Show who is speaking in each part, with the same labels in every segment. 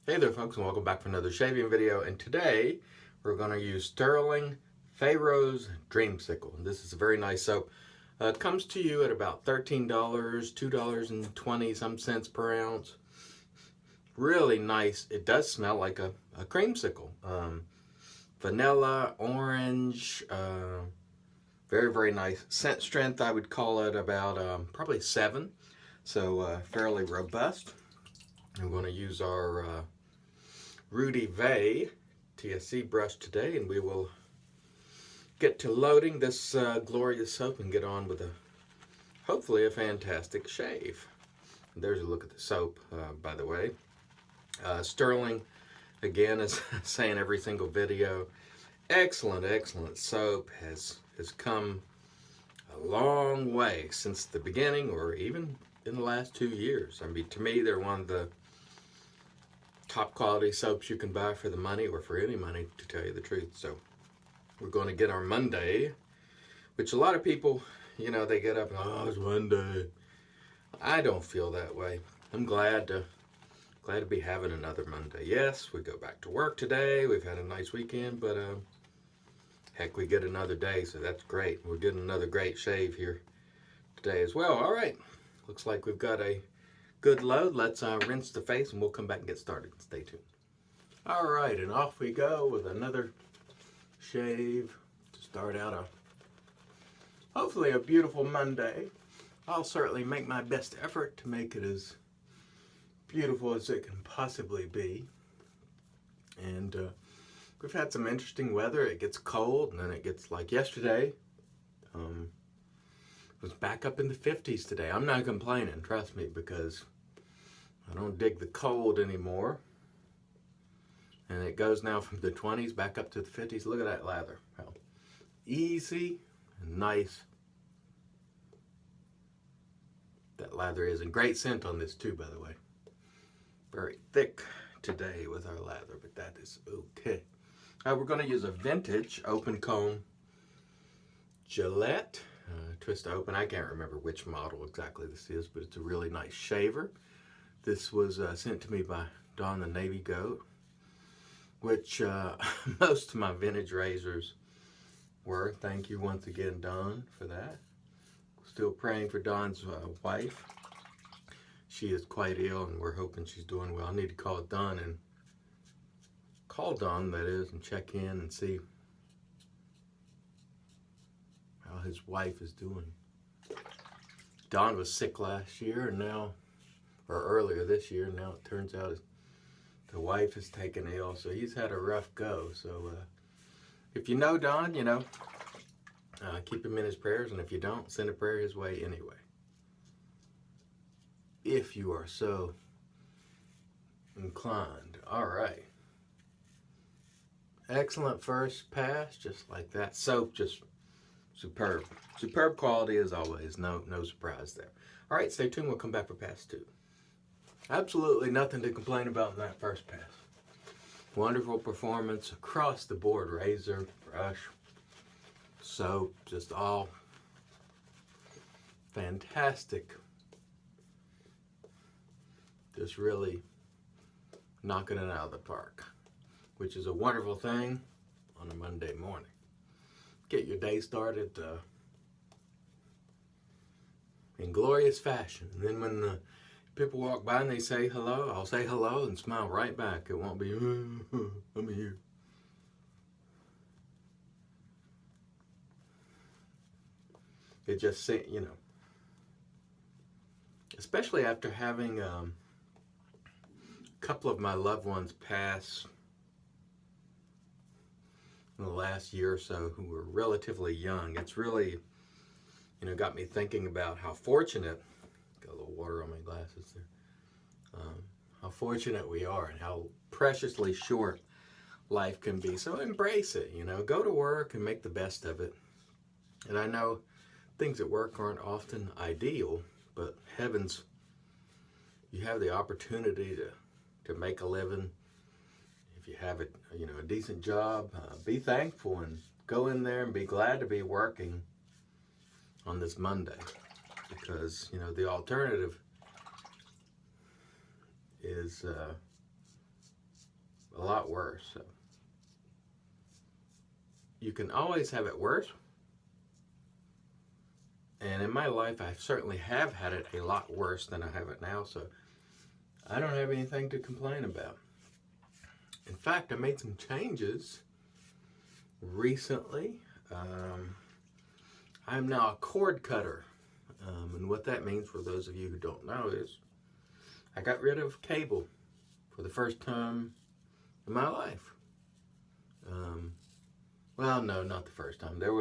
Speaker 1: Hey there folks, and welcome back for another shaving video. And today we're going to use Stirling Pharaoh's Dreamsicle. This is a very nice soap. It comes to you at about $13, $2.20 some cents per ounce. Really nice. It does smell like a creamsicle. Vanilla, orange, very, very nice. Scent strength, I would call it about probably 7. So fairly robust. I'm going to use our Rudy Vey TSE brush today, and we will get to loading this glorious soap and get on with hopefully a fantastic shave. And there's a look at the soap, by the way. Stirling, again, as I say in every single video, excellent soap. Has come a long way since the beginning, or even in the last 2 years. I mean, to me, they're one of the top quality soaps you can buy for the money, or for any money, to tell you the truth. So we're going to get our Monday, which a lot of people, you know, they get up and, oh, it's Monday. I don't feel that way. I'm glad to be having another Monday. Yes, we go back to work today. We've had a nice weekend, but heck, we get another day, so that's great. We're getting another great shave here today as well. All right, looks like we've got a good load. Let's rinse the face and we'll come back and get started. Stay tuned. All right, and off we go with another shave to start out hopefully a beautiful Monday. I'll certainly make my best effort to make it as beautiful as it can possibly be. And we've had some interesting weather. It gets cold, and then it gets, like yesterday, it was back up in the 50s today. I'm not complaining, trust me, because I don't dig the cold anymore. And it goes now from the 20s back up to the 50s. Look at that lather. How easy and nice that lather is. And great scent on this too, by the way. Very thick today with our lather, but that is okay. We're going to use a vintage open comb Gillette twist open. I can't remember which model exactly this is, but it's a really nice shaver. This was sent to me by Don the Navy Goat, which most of my vintage razors were. Thank you once again, Don, for that. Still praying for Don's wife. She is quite ill, and we're hoping she's doing well. I need to call Don, that is, and check in and see how his wife is doing. Don was sick last year, and now, or earlier this year, now it turns out the wife is taken ill, so he's had a rough go. So if you know Don, you know, keep him in his prayers, and if you don't, send a prayer his way anyway, if you are so inclined. All right, excellent first pass, just like that. Soap, just superb quality as always. No surprise there. All right, stay tuned. We'll come back for pass 2. Absolutely nothing to complain about in that first pass. Wonderful performance across the board. Razor, brush, soap, just all fantastic. Just really knocking it out of the park, which is a wonderful thing on a Monday morning. Get your day started in glorious fashion. And then when the people walk by and they say hello, I'll say hello and smile right back. It won't be, I'm here. It just, you know, especially after having a couple of my loved ones pass in the last year or so who were relatively young. It's really, you know, got me thinking about how fortunate, got a little water on my glasses there, how fortunate we are and how preciously short life can be. So embrace it, you know, go to work and make the best of it. And I know things at work aren't often ideal, but heavens, you have the opportunity to make a living. If you have a decent job, be thankful and go in there and be glad to be working on this Monday, because, you know, the alternative is a lot worse. So you can always have it worse. And in my life, I certainly have had it a lot worse than I have it now. So I don't have anything to complain about. In fact, I made some changes recently. I'm now a cord cutter. And what that means, for those of you who don't know, is I got rid of cable for the first time in my life. Well, no, not the first time. There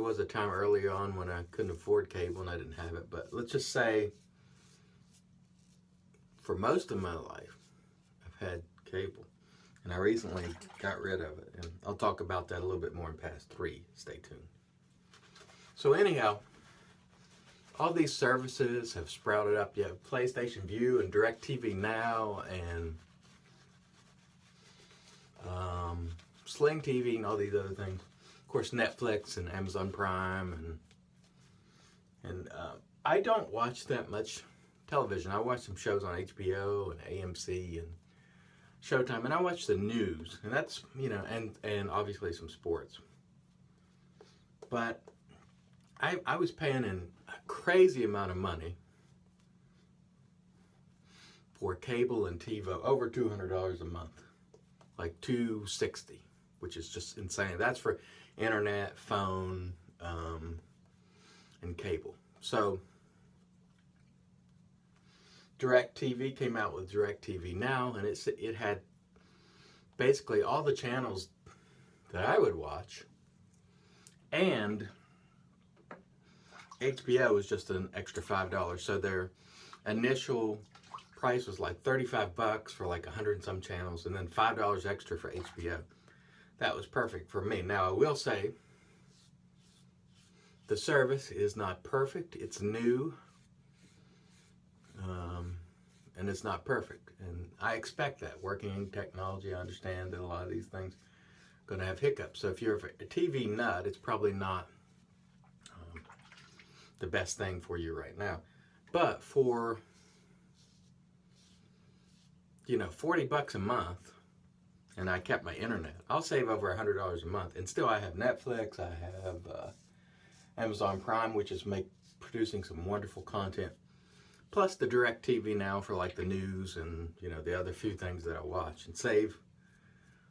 Speaker 1: was a time early on when I couldn't afford cable and I didn't have it. But let's just say for most of my life, I've had cable. And I recently got rid of it. And I'll talk about that a little bit more in Pass 3. Stay tuned. So anyhow, all these services have sprouted up. You have PlayStation View and DirecTV Now and Sling TV and all these other things. Of course, Netflix and Amazon Prime and I don't watch that much television. I watch some shows on HBO and AMC and Showtime, and I watch the news, and that's, you know, and obviously some sports. But I was paying a crazy amount of money for cable and TiVo, over $200 a month, like $260, which is just insane. That's for internet, phone, and cable. So DirecTV came out with DirecTV Now, and it had basically all the channels that I would watch, and HBO was just an extra $5. So their initial price was like $35 for like 100 and some channels, and then $5 extra for HBO. That was perfect for me. Now I will say the service is not perfect. It's new. And it's not perfect. And I expect that. Working in technology, I understand that a lot of these things are going to have hiccups. So if you're a TV nut, it's probably not the best thing for you right now. But for, you know, $40 a month, and I kept my internet, I'll save over $100 a month. And still I have Netflix, I have Amazon Prime, which is producing some wonderful content. Plus the DirecTV Now for like the news and, you know, the other few things that I watch, and save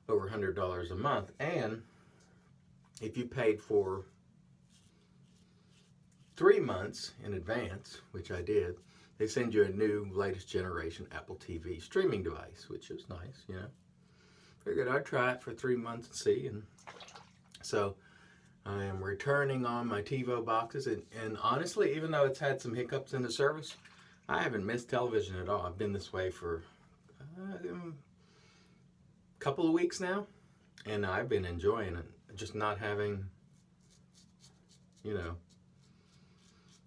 Speaker 1: over $100 a month. And if you paid for 3 months in advance, which I did, they send you a new latest generation Apple TV streaming device, which is nice, you know. Figured I'd try it for 3 months and see. And so I am returning on my TiVo boxes. And honestly, even though it's had some hiccups in the service, I haven't missed television at all. I've been this way for a couple of weeks now, and I've been enjoying it. Just not having, you know,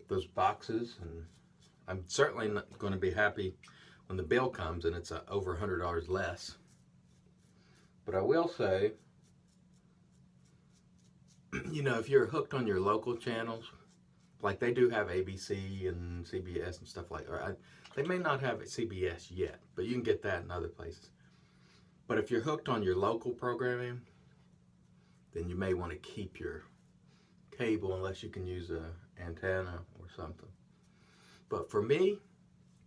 Speaker 1: those boxes. And I'm certainly not going to be happy when the bill comes and it's over $100 less. But I will say, you know, if you're hooked on your local channels, like they do have ABC and CBS and stuff like that. They may not have CBS yet, but you can get that in other places. But if you're hooked on your local programming, then you may want to keep your cable unless you can use an antenna or something. But for me,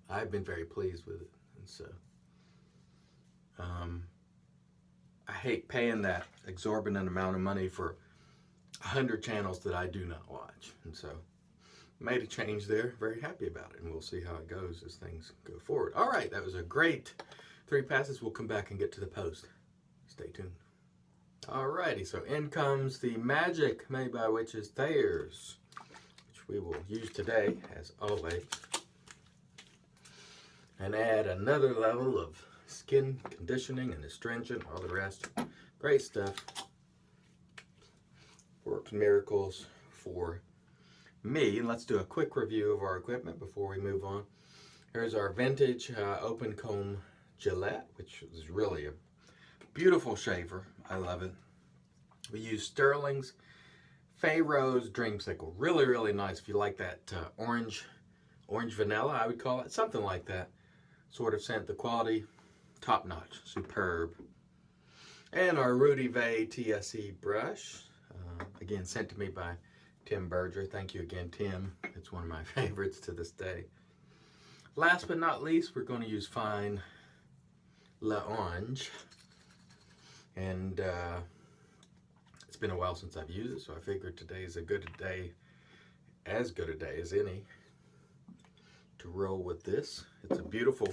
Speaker 1: I've been very pleased with it. And so I hate paying that exorbitant amount of money for 100 channels that I do not watch. And so made a change there. Very happy about it. And we'll see how it goes as things go forward. All right, that was a great 3 passes. We'll come back and get to the post. Stay tuned. All righty, so in comes the magic made by Witches Thayers, which we will use today, as always, and add another level of skin conditioning and astringent, all the rest. Great stuff. Works miracles for me. And let's do a quick review of our equipment before we move on. Here's our vintage open comb Gillette, which is really a beautiful shaver. I love it. We use Stirling's Pharaoh's Dreamsicle. Really, really nice. If you like that orange vanilla, I would call it something like that sort of scent. The quality top notch, superb. And our Rudy Vay TSE brush, again sent to me by Tim Berger. Thank you again, Tim. It's one of my favorites to this day. Last but not least, we're going to use fine L'Orange. And it's been a while since I've used it, so I figured today is as good a day as any to roll with this. It's a beautiful,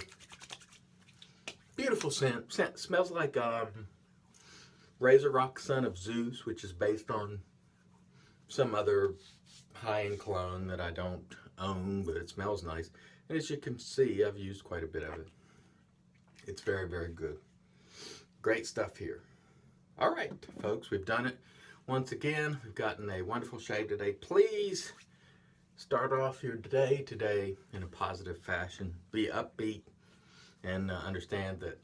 Speaker 1: beautiful scent. Smells like Razor Rock Son of Zeus, which is based on some other high-end cologne that I don't own, but it smells nice. And as you can see, I've used quite a bit of it. It's very, very good. Great stuff here. All right, folks, we've done it. Once again, we've gotten a wonderful shade today. Please start off your day today in a positive fashion. Be upbeat and understand that,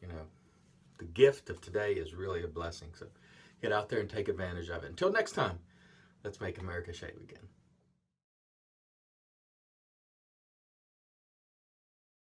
Speaker 1: the gift of today is really a blessing. So get out there and take advantage of it. Until next time, let's make America shave again.